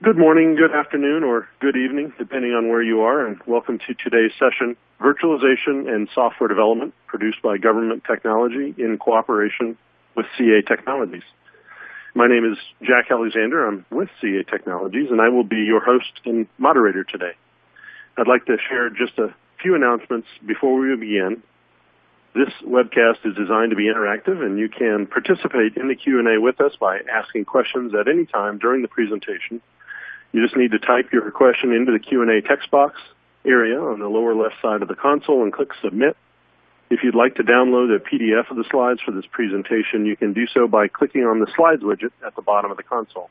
Good morning, good afternoon, or good evening, depending on where you are, and welcome to today's session, Virtualization and Software Development, produced by Government Technology in cooperation with CA Technologies. My name is Jack Alexander. I'm with CA Technologies, and I will be your host and moderator today. I'd like to share just a few announcements before we begin. This webcast is designed to be interactive, and you can participate in the Q&A with us by asking questions at any time during the presentation. You just need to type your question into the Q&A text box area on the lower left side of the console and click Submit. If you'd like to download a PDF of the slides for this presentation, you can do so by clicking on the Slides widget at the bottom of the console.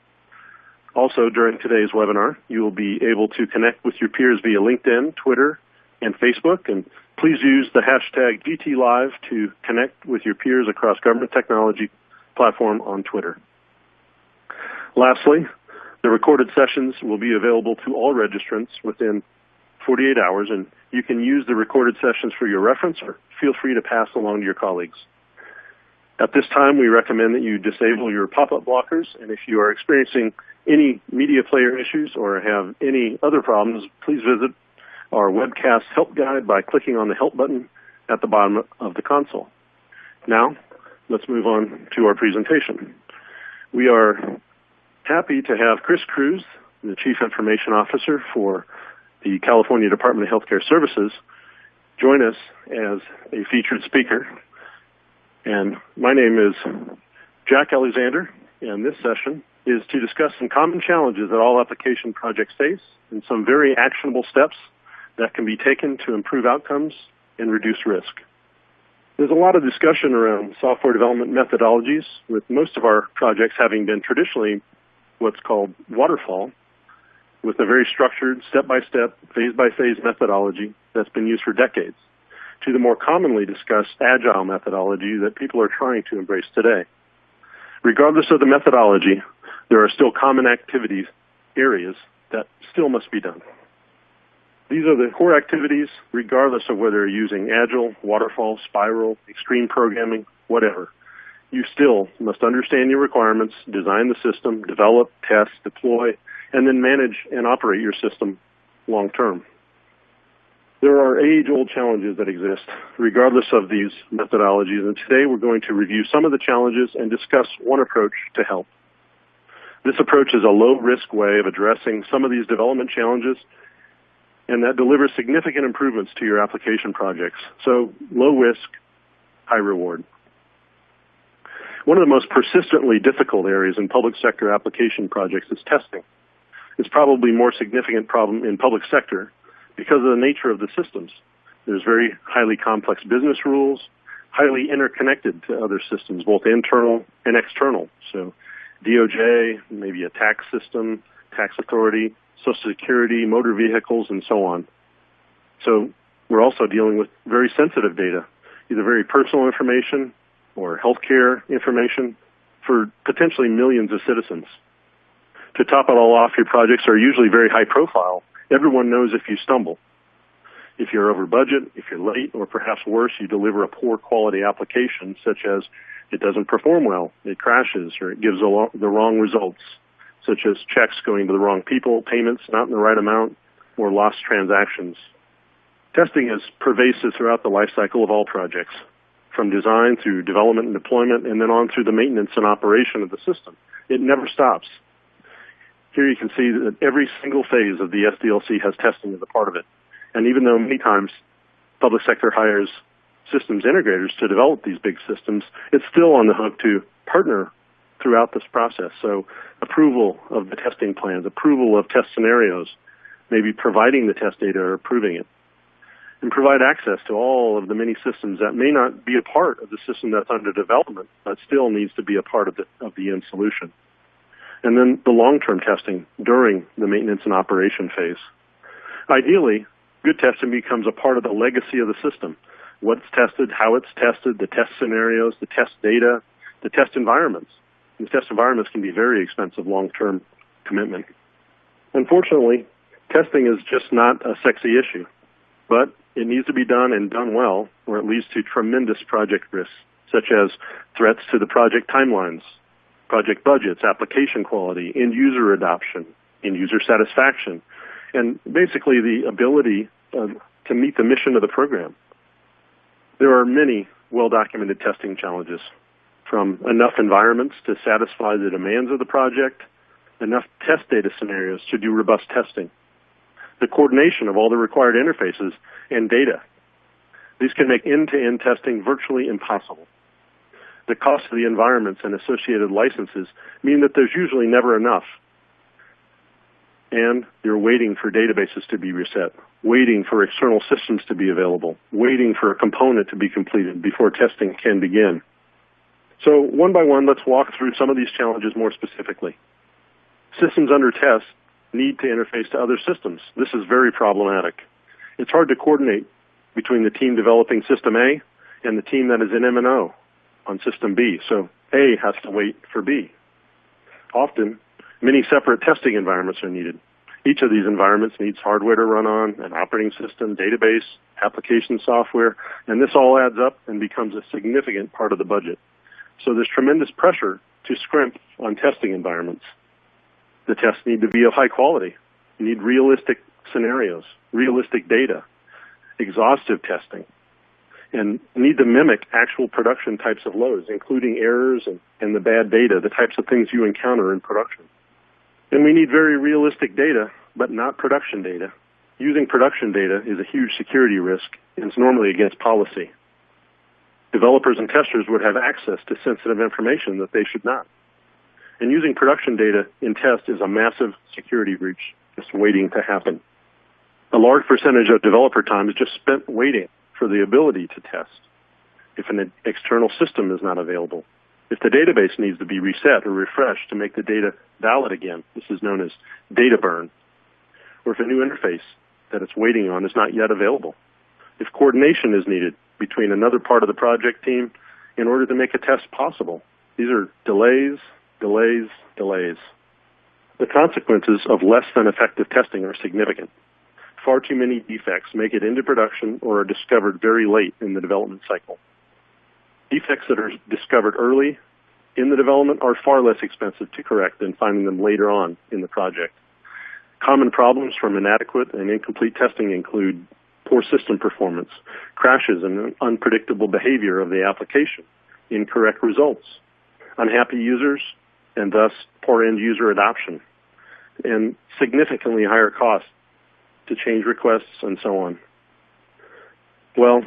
Also, during today's webinar, you will be able to connect with your peers via LinkedIn, Twitter, and Facebook, and please use the hashtag GTLive to connect with your peers across Government Technology platform on Twitter. Lastly, the recorded sessions will be available to all registrants within 48 hours, and you can use the recorded sessions for your reference or feel free to pass along to your colleagues. At this time, we recommend that you disable your pop-up blockers, and if you are experiencing any media player issues or have any other problems, please visit our webcast help guide by clicking on the Help button at the bottom of the console. Now, let's move on to our presentation. We are happy to have Cruz, the Chief Information Officer for the California Department of Healthcare Services, join us as a featured speaker. And my name is Jack Alexander, and this session is to discuss some common challenges that all application projects face and some very actionable steps that can be taken to improve outcomes and reduce risk. There's a lot of discussion around software development methodologies, with most of our projects having been traditionally what's called waterfall, with a very structured, step-by-step, phase-by-phase methodology that's been used for decades, to the more commonly discussed agile methodology that people are trying to embrace today. Regardless of the methodology, there are still common activities, areas that still must be done. These are the core activities, regardless of whether you're using agile, waterfall, spiral, extreme programming, whatever. You still must understand your requirements, design the system, develop, test, deploy, and then manage and operate your system long term. There are age-old challenges that exist, regardless of these methodologies, and today we're going to review some of the challenges and discuss one approach to help. This approach is a low-risk way of addressing some of these development challenges, and that delivers significant improvements to your application projects. So, low risk, high reward. One of the most persistently difficult areas in public sector application projects is testing. It's probably a more significant problem in public sector because of the nature of the systems. There's very highly complex business rules, highly interconnected to other systems, both internal and external. So DOJ, maybe a tax system, tax authority, Social Security, motor vehicles, and so on. So we're also dealing with very sensitive data, either very personal information or healthcare information for potentially millions of citizens. To top it all off, your projects are usually very high profile. Everyone knows if you stumble, if you're over budget, if you're late, or perhaps worse, you deliver a poor quality application, such as it doesn't perform well, it crashes, or it gives the wrong results, such as checks going to the wrong people, payments not in the right amount, or lost transactions. Testing is pervasive throughout the lifecycle of all projects, from design through development and deployment, and then on through the maintenance and operation of the system. It never stops. Here you can see that every single phase of the SDLC has testing as a part of it. And even though many times public sector hires systems integrators to develop these big systems, it's still on the hook to partner throughout this process. So approval of the testing plans, approval of test scenarios, maybe providing the test data or approving it, and provide access to all of the many systems that may not be a part of the system that's under development, but still needs to be a part of the end solution. And then the long-term testing during the maintenance and operation phase. Ideally, good testing becomes a part of the legacy of the system. What's tested, how it's tested, the test scenarios, the test data, the test environments. These test environments can be very expensive long-term commitment. Unfortunately, testing is just not a sexy issue, but it needs to be done and done well, or it leads to tremendous project risks, such as threats to the project timelines, project budgets, application quality, end user adoption, in user satisfaction, and basically the ability to meet the mission of the program. There are many well-documented testing challenges, from enough environments to satisfy the demands of the project, enough test data scenarios to do robust testing, the coordination of all the required interfaces and data. These can make end-to-end testing virtually impossible. The cost of the environments and associated licenses mean that there's usually never enough. And you're waiting for databases to be reset, waiting for external systems to be available, waiting for a component to be completed before testing can begin. So one by one, let's walk through some of these challenges more specifically. Systems under test need to interface to other systems. This is very problematic. It's hard to coordinate between the team developing System A and the team that is in M&O on System B, so A has to wait for B. Often, many separate testing environments are needed. Each of these environments needs hardware to run on, an operating system, database, application software, and this all adds up and becomes a significant part of the budget. So there's tremendous pressure to scrimp on testing environments. The tests need to be of high quality. You need realistic scenarios, realistic data, exhaustive testing, and need to mimic actual production types of loads, including errors and the bad data, the types of things you encounter in production. And we need very realistic data, but not production data. Using production data is a huge security risk, and it's normally against policy. Developers and testers would have access to sensitive information that they should not. And using production data in test is a massive security breach just waiting to happen. A large percentage of developer time is just spent waiting for the ability to test if an external system is not available. If the database needs to be reset or refreshed to make the data valid again, this is known as data burn. Or if a new interface that it's waiting on is not yet available. If coordination is needed between another part of the project team in order to make a test possible. These are delays, delays, delays. The consequences of less than effective testing are significant. Far too many defects make it into production or are discovered very late in the development cycle. Defects that are discovered early in the development are far less expensive to correct than finding them later on in the project. Common problems from inadequate and incomplete testing include poor system performance, crashes and unpredictable behavior of the application, incorrect results, unhappy users, and thus poor end user adoption, and significantly higher costs to change requests and so on. Well,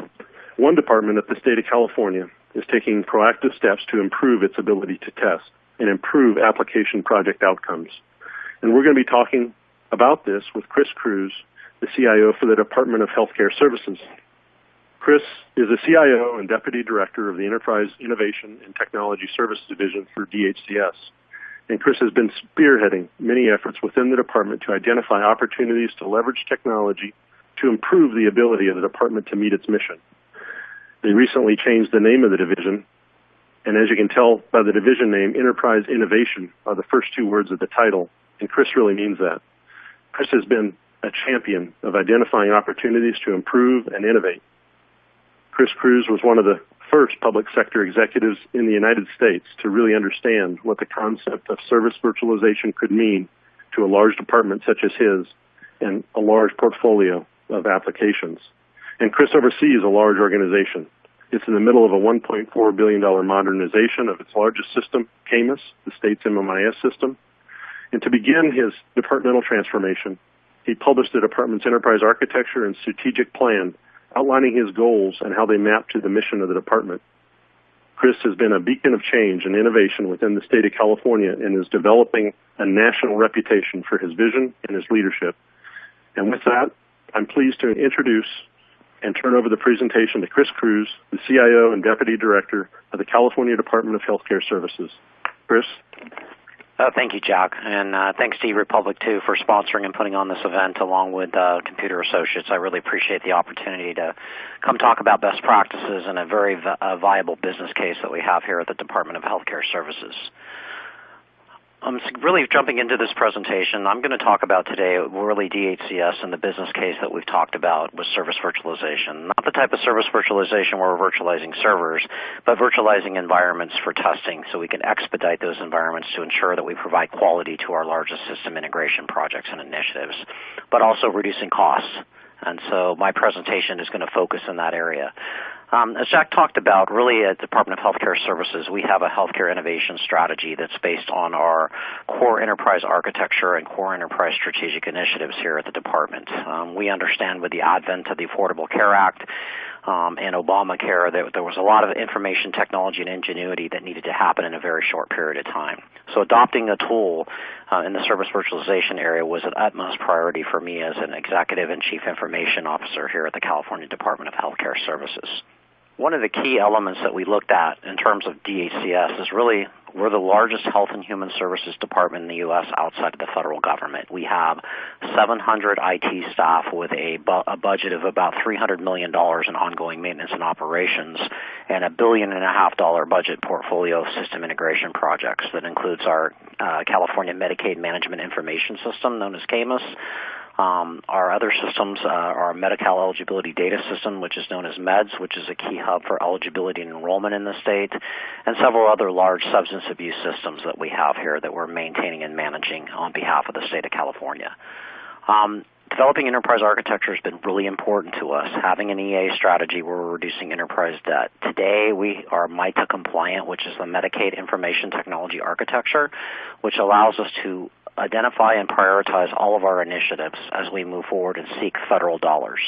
one department at the state of California is taking proactive steps to improve its ability to test and improve application project outcomes. And we're going to be talking about this with Cruz, the CIO for the Department of Healthcare Services. Chris is a CIO and Deputy Director of the Enterprise Innovation and Technology Service Division for DHCS. And Chris has been spearheading many efforts within the department to identify opportunities to leverage technology to improve the ability of the department to meet its mission. They recently changed the name of the division, and as you can tell by the division name, Enterprise Innovation are the first two words of the title, and Chris really means that. Chris has been a champion of identifying opportunities to improve and innovate. Chris Cruz was one of the first public sector executives in the United States to really understand what the concept of service virtualization could mean to a large department such as his and a large portfolio of applications. And Chris oversees a large organization. It's in the middle of a $1.4 billion modernization of its largest system, CADHCS, the state's MMIS system. And to begin his departmental transformation, he published the department's enterprise architecture and strategic plan, outlining his goals and how they map to the mission of the department. Chris has been a beacon of change and innovation within the state of California and is developing a national reputation for his vision and his leadership. And with that, I'm pleased to introduce and turn over the presentation to Chris Cruz, the CIO and Deputy Director of the California Department of Healthcare Services. Chris? Thank you, Jack, and thanks to eRepublic, too, for sponsoring and putting on this event along with Computer Associates. I really appreciate the opportunity to come talk about best practices and a very viable business case that we have here at the Department of Healthcare Services. Really jumping into this presentation, I'm going to talk about today really DHCS and the business case that we've talked about with service virtualization. Not the type of service virtualization where we're virtualizing servers, but virtualizing environments for testing so we can expedite those environments to ensure that we provide quality to our largest system integration projects and initiatives, but also reducing costs. And so my presentation is going to focus in that area. As Jack talked about, really at Department of Healthcare Services, we have a healthcare innovation strategy that's based on our core enterprise architecture and core enterprise strategic initiatives here at the department. We understand with the advent of the Affordable Care Act and Obamacare that there was a lot of information technology and ingenuity that needed to happen in a very short period of time. So adopting a tool in the service virtualization area was an utmost priority for me as an executive and chief information officer here at the California Department of Healthcare Services. One of the key elements that we looked at in terms of DHCS is really we're the largest health and human services department in the U.S. outside of the federal government. We have 700 IT staff with a budget of about $300 million in ongoing maintenance and operations and $1.5 billion budget portfolio of system integration projects that includes our California Medicaid Management Information System, known as CAMIS. Our other systems are our Medi-Cal Eligibility Data System, which is known as MEDS, which is a key hub for eligibility and enrollment in the state, and several other large substance abuse systems that we have here that we're maintaining and managing on behalf of the state of California. Developing enterprise architecture has been really important to us. Having an EA strategy where we're reducing enterprise debt. Today, we are MITA compliant, which is the Medicaid Information Technology Architecture, which allows us to identify and prioritize all of our initiatives as we move forward and seek federal dollars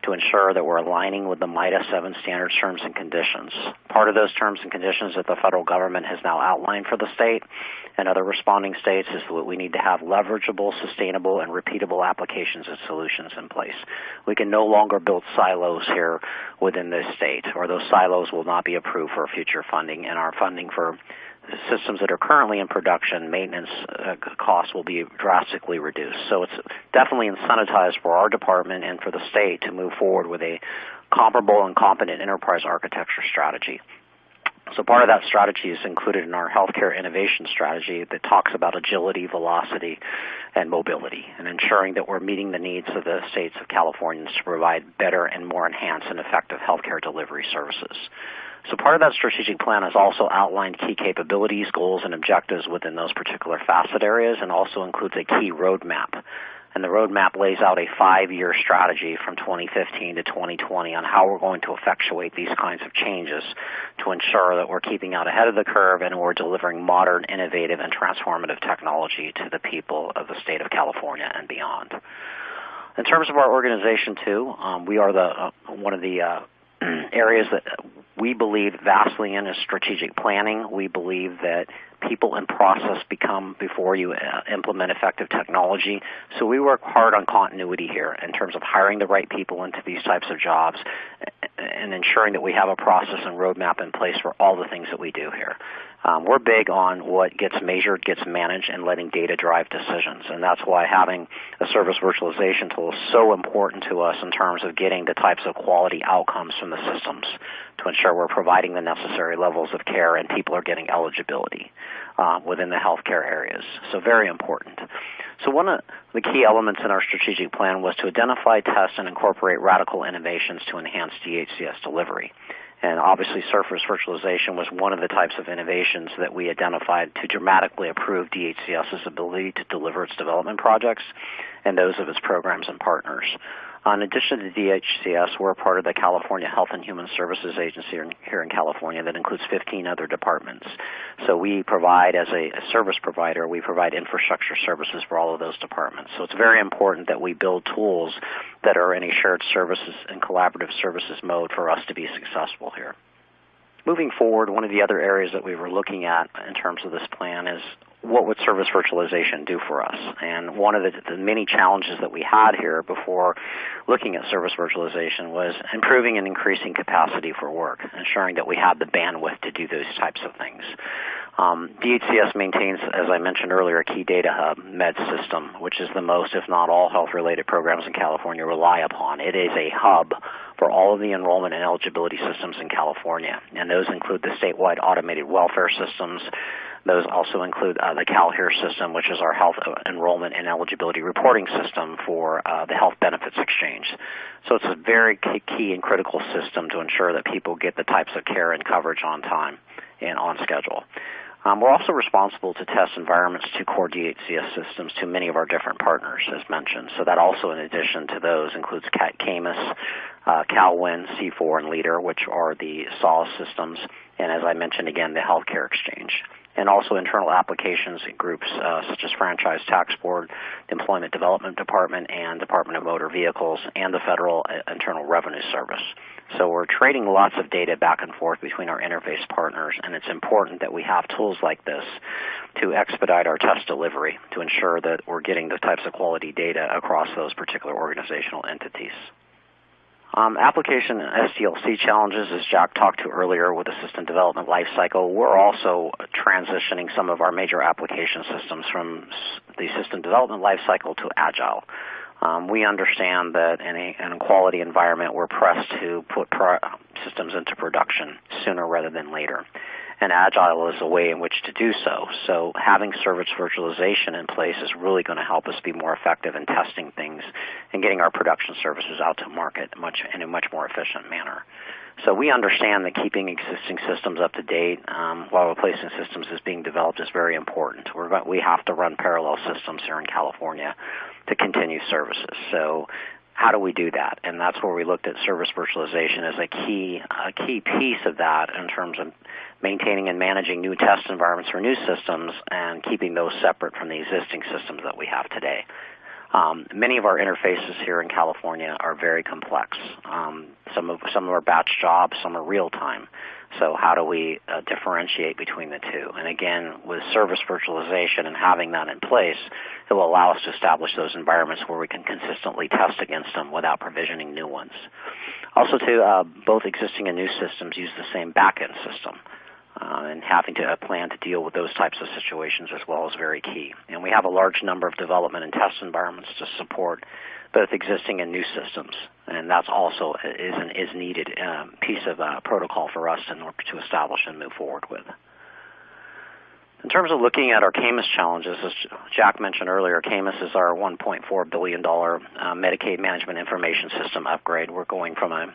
to ensure that we're aligning with the MITA 7 standards terms and conditions. Part of those terms and conditions that the federal government has now outlined for the state and other responding states is that we need to have leverageable, sustainable, and repeatable applications and solutions in place. We can no longer build silos here within this state, or those silos will not be approved for future funding, and our funding for systems that are currently in production, maintenance costs will be drastically reduced. So it's definitely incentivized for our department and for the state to move forward with a comparable and competent enterprise architecture strategy. So part of that strategy is included in our healthcare innovation strategy that talks about agility, velocity, and mobility, and ensuring that we're meeting the needs of the states of Californians to provide better and more enhanced and effective healthcare delivery services. So part of that strategic plan has also outlined key capabilities, goals, and objectives within those particular facet areas, and also includes a key roadmap. And the roadmap lays out a 5-year strategy from 2015 to 2020 on how we're going to effectuate these kinds of changes to ensure that we're keeping out ahead of the curve and we're delivering modern, innovative, and transformative technology to the people of the state of California and beyond. In terms of our organization, too, we are one of the areas that we believe vastly in is strategic planning. We believe that people and process become before you implement effective technology. So we work hard on continuity here in terms of hiring the right people into these types of jobs and ensuring that we have a process and roadmap in place for all the things that we do here. We're big on what gets measured, gets managed, and letting data drive decisions. And that's why having a service virtualization tool is so important to us in terms of getting the types of quality outcomes from the systems to ensure we're providing the necessary levels of care and people are getting eligibility within the healthcare areas. So very important. So one of the key elements in our strategic plan was to identify, test, and incorporate radical innovations to enhance DHCS delivery. And obviously, service virtualization was one of the types of innovations that we identified to dramatically improve DHCS's ability to deliver its development projects and those of its programs and partners. In addition to DHCS, we're a part of the California Health and Human Services Agency here in California that includes 15 other departments. So we provide, as a service provider, we provide infrastructure services for all of those departments. So it's very important that we build tools that are in a shared services and collaborative services mode for us to be successful here. Moving forward, one of the other areas that we were looking at in terms of this plan is what would service virtualization do for us? And one of the many challenges that we had here before looking at service virtualization was improving and increasing capacity for work, ensuring that we had the bandwidth to do those types of things. DHCS maintains, as I mentioned earlier, a key data hub, MED system, which is the most, if not all, health-related programs in California rely upon. It is a hub for all of the enrollment and eligibility systems in California, and those include the statewide automated welfare systems. Those also include the CADHCS system, which is our health enrollment and eligibility reporting system for the health benefits exchange. So it's a very key and critical system to ensure that people get the types of care and coverage on time and on schedule. We're also responsible to test environments to core DHCS systems to many of our different partners, as mentioned. So that also, in addition to those, includes CADHCS, CalWIN, C4, and LEADER, which are the SOS systems, and as I mentioned again, the Healthcare Exchange. And also internal applications in groups such as Franchise Tax Board, the Employment Development Department, and Department of Motor Vehicles, and the Federal Internal Revenue Service. So we're trading lots of data back and forth between our interface partners, and it's important that we have tools like this to expedite our test delivery to ensure that we're getting the types of quality data across those particular organizational entities. Application SDLC challenges, as Jack talked to earlier with the system development lifecycle, we're also transitioning some of our major application systems from the system development lifecycle to Agile. We understand that in a quality environment, we're pressed to put systems into production sooner rather than later. And Agile is a way in which to do so. So having service virtualization in place is really going to help us be more effective in testing things and getting our production services out to market in a much more efficient manner. So we understand that keeping existing systems up to date while replacing systems is being developed is very important. We have to run parallel systems here in California to continue services. So how do we do that? And that's where we looked at service virtualization as a key piece of that in terms of maintaining and managing new test environments for new systems and keeping those separate from the existing systems that we have today. Many of our interfaces here in California are very complex. Some of our batch jobs, some are real time. So how do we differentiate between the two? And again, with service virtualization and having that in place, it will allow us to establish those environments where we can consistently test against them without provisioning new ones. Also, both existing and new systems use the same back-end system. And having to plan to deal with those types of situations as well is very key. And we have a large number of development and test environments to support both existing and new systems, and that's also is needed piece of protocol for us in order to establish and move forward with. In terms of looking at our CADHCS challenges, as Jack mentioned earlier, CADHCS is our $1.4 billion Medicaid Management Information System upgrade. We're going from a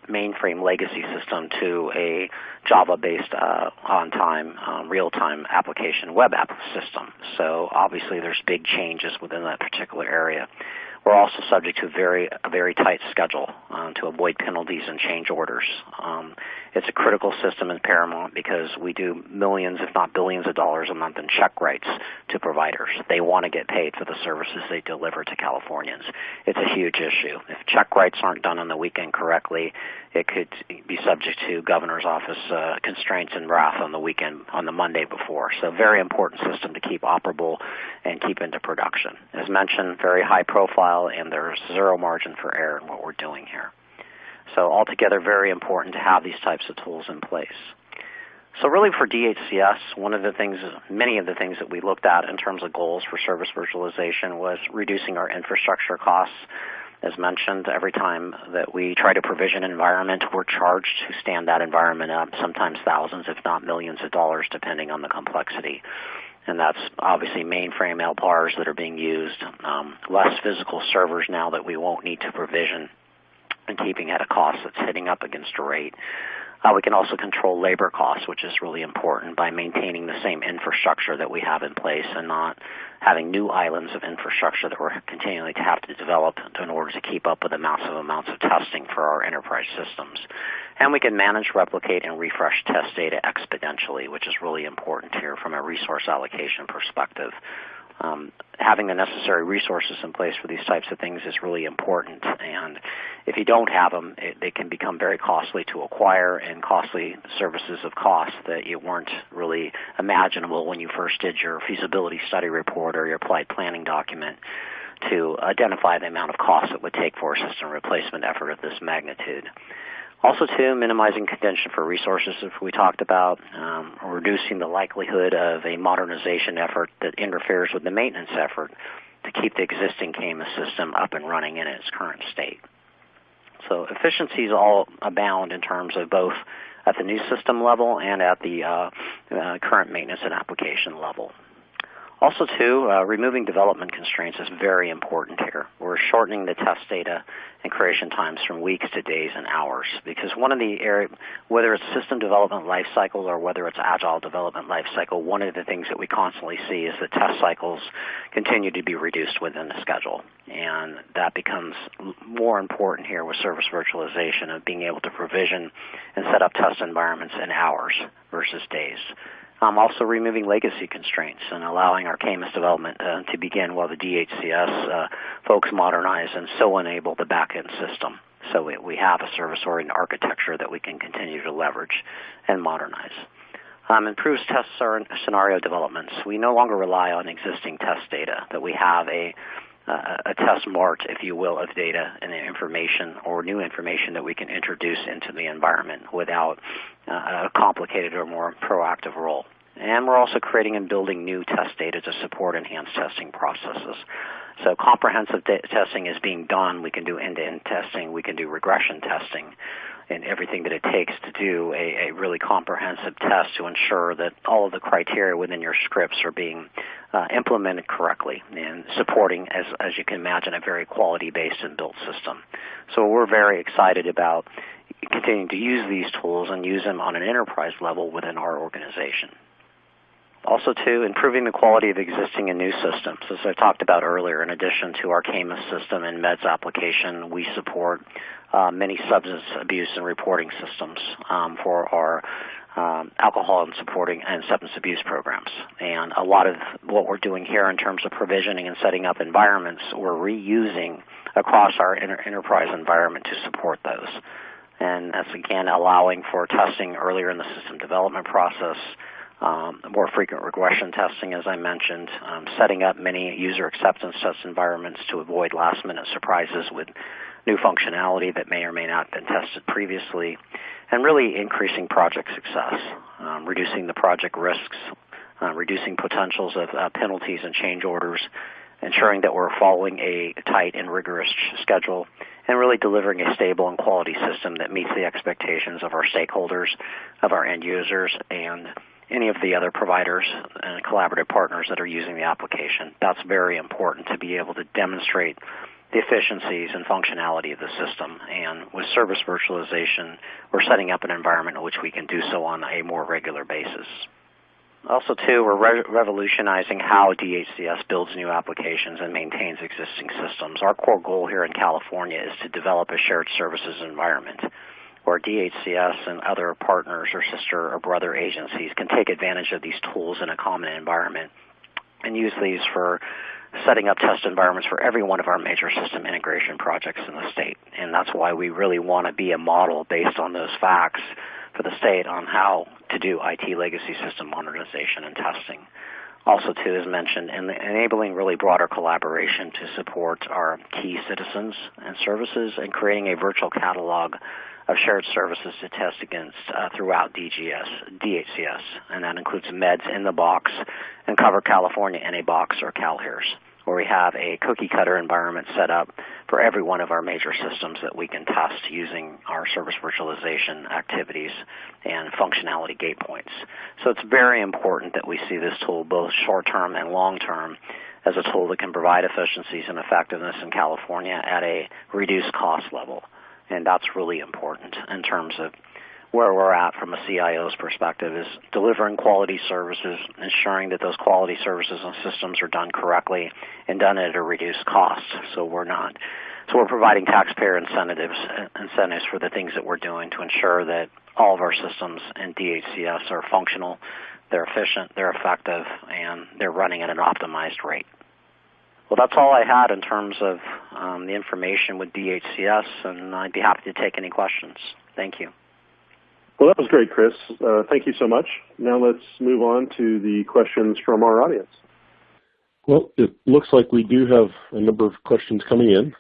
mainframe legacy system to a Java-based on-time, real-time application web app system. So obviously there's big changes within that particular area. We're also subject to a very tight schedule to avoid penalties and change orders. It's a critical system in Paramount because we do millions, if not billions of dollars a month in check writes to providers. They want to get paid for the services they deliver to Californians. It's a huge issue. If check writes aren't done on the weekend correctly, it could be subject to governor's office constraints and wrath on the weekend, on the Monday before. So very important system to keep operable and keep into production. As mentioned, very high profile, and there's zero margin for error in what we're doing here. So altogether, very important to have these types of tools in place. So really for DHCS, many of the things that we looked at in terms of goals for service virtualization was reducing our infrastructure costs. As mentioned, every time that we try to provision an environment, we're charged to stand that environment up, sometimes thousands, if not millions of dollars, depending on the complexity. And that's obviously mainframe LPARs that are being used, less physical servers now that we won't need to provision, and keeping at a cost that's hitting up against a rate. We can also control labor costs, which is really important, by maintaining the same infrastructure that we have in place and not having new islands of infrastructure that we're continuing to have to develop in order to keep up with the massive amounts of testing for our enterprise systems. And we can manage, replicate, and refresh test data exponentially, which is really important here from a resource allocation perspective. Having the necessary resources in place for these types of things is really important, and if you don't have them, they can become very costly to acquire and costly services of cost that you weren't really imaginable when you first did your feasibility study report or your applied planning document to identify the amount of cost it would take for a system replacement effort of this magnitude. Also, too, minimizing contention for resources, if we talked about, reducing the likelihood of a modernization effort that interferes with the maintenance effort to keep the existing CAMUS system up and running in its current state. So efficiencies all abound in terms of both at the new system level and at the current maintenance and application level. Also, too, removing development constraints is very important here. We're shortening the test data and creation times from weeks to days and hours, because one of the areas, whether it's system development lifecycle or whether it's agile development lifecycle, one of the things that we constantly see is that test cycles continue to be reduced within the schedule. And that becomes more important here with service virtualization of being able to provision and set up test environments in hours versus days. Also removing legacy constraints and allowing our CAMUS development to begin while the DHCS folks modernize and so enable the back-end system. So we have a service-oriented architecture that we can continue to leverage and modernize. Improves test scenario developments. We no longer rely on existing test data, that we have a test mart, if you will, of data and information or new information that we can introduce into the environment without a complicated or more proactive role. And we're also creating and building new test data to support enhanced testing processes. So comprehensive testing is being done. We can do end-to-end testing. We can do regression testing and everything that it takes to do a really comprehensive test to ensure that all of the criteria within your scripts are being implemented correctly and supporting, as you can imagine, a very quality-based and built system. So we're very excited about continuing to use these tools and use them on an enterprise level within our organization. Also, too, improving the quality of existing and new systems. As I talked about earlier, in addition to our CAMUS system and MEDS application, we support many substance abuse and reporting systems for our alcohol and supporting and substance abuse programs. And a lot of what we're doing here in terms of provisioning and setting up environments, we're reusing across our enterprise environment to support those. And that's, again, allowing for testing earlier in the system development process, more frequent regression testing, as I mentioned, setting up many user acceptance test environments to avoid last-minute surprises with new functionality that may or may not have been tested previously, and really increasing project success, reducing the project risks, reducing potentials of penalties and change orders, ensuring that we're following a tight and rigorous schedule, and really delivering a stable and quality system that meets the expectations of our stakeholders, of our end users, and any of the other providers and collaborative partners that are using the application. That's very important to be able to demonstrate the efficiencies and functionality of the system. And with service virtualization, we're setting up an environment in which we can do so on a more regular basis. Also, too, we're revolutionizing how DHCS builds new applications and maintains existing systems. Our core goal here in California is to develop a shared services environment where DHCS and other partners or sister or brother agencies can take advantage of these tools in a common environment and use these for setting up test environments for every one of our major system integration projects in the state. And that's why we really want to be a model based on those facts for the state on how to do IT legacy system modernization and testing. Also, too, as mentioned, enabling really broader collaboration to support our key citizens and services and creating a virtual catalog of shared services to test against throughout DHCS, and that includes MEDS in the box and Cover California in a box or CADHCS, where we have a cookie-cutter environment set up for every one of our major systems that we can test using our service virtualization activities and functionality gate points. So it's very important that we see this tool both short-term and long-term as a tool that can provide efficiencies and effectiveness in California at a reduced cost level. And that's really important in terms of where we're at from a CIO's perspective, is delivering quality services, ensuring that those quality services and systems are done correctly and done at a reduced cost. So we're providing taxpayer incentives for the things that we're doing to ensure that all of our systems in DHCS are functional, they're efficient, they're effective, and they're running at an optimized rate. Well, that's all I had in terms of the information with DHCS, and I'd be happy to take any questions. Thank you. Well, that was great, Chris. Thank you so much. Now let's move on to the questions from our audience. Well, it looks like we do have a number of questions coming in.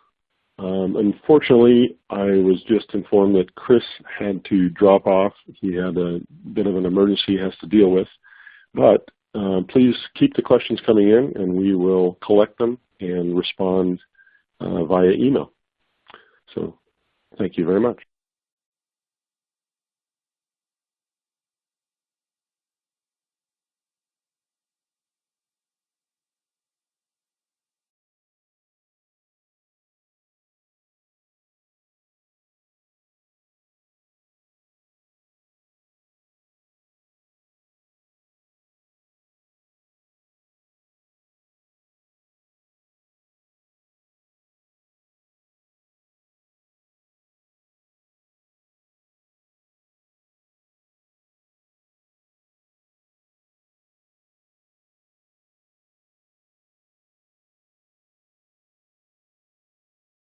Unfortunately, I was just informed that Chris had to drop off. He had a bit of an emergency he has to deal with. But please keep the questions coming in, and we will collect them and respond via email. So thank you very much.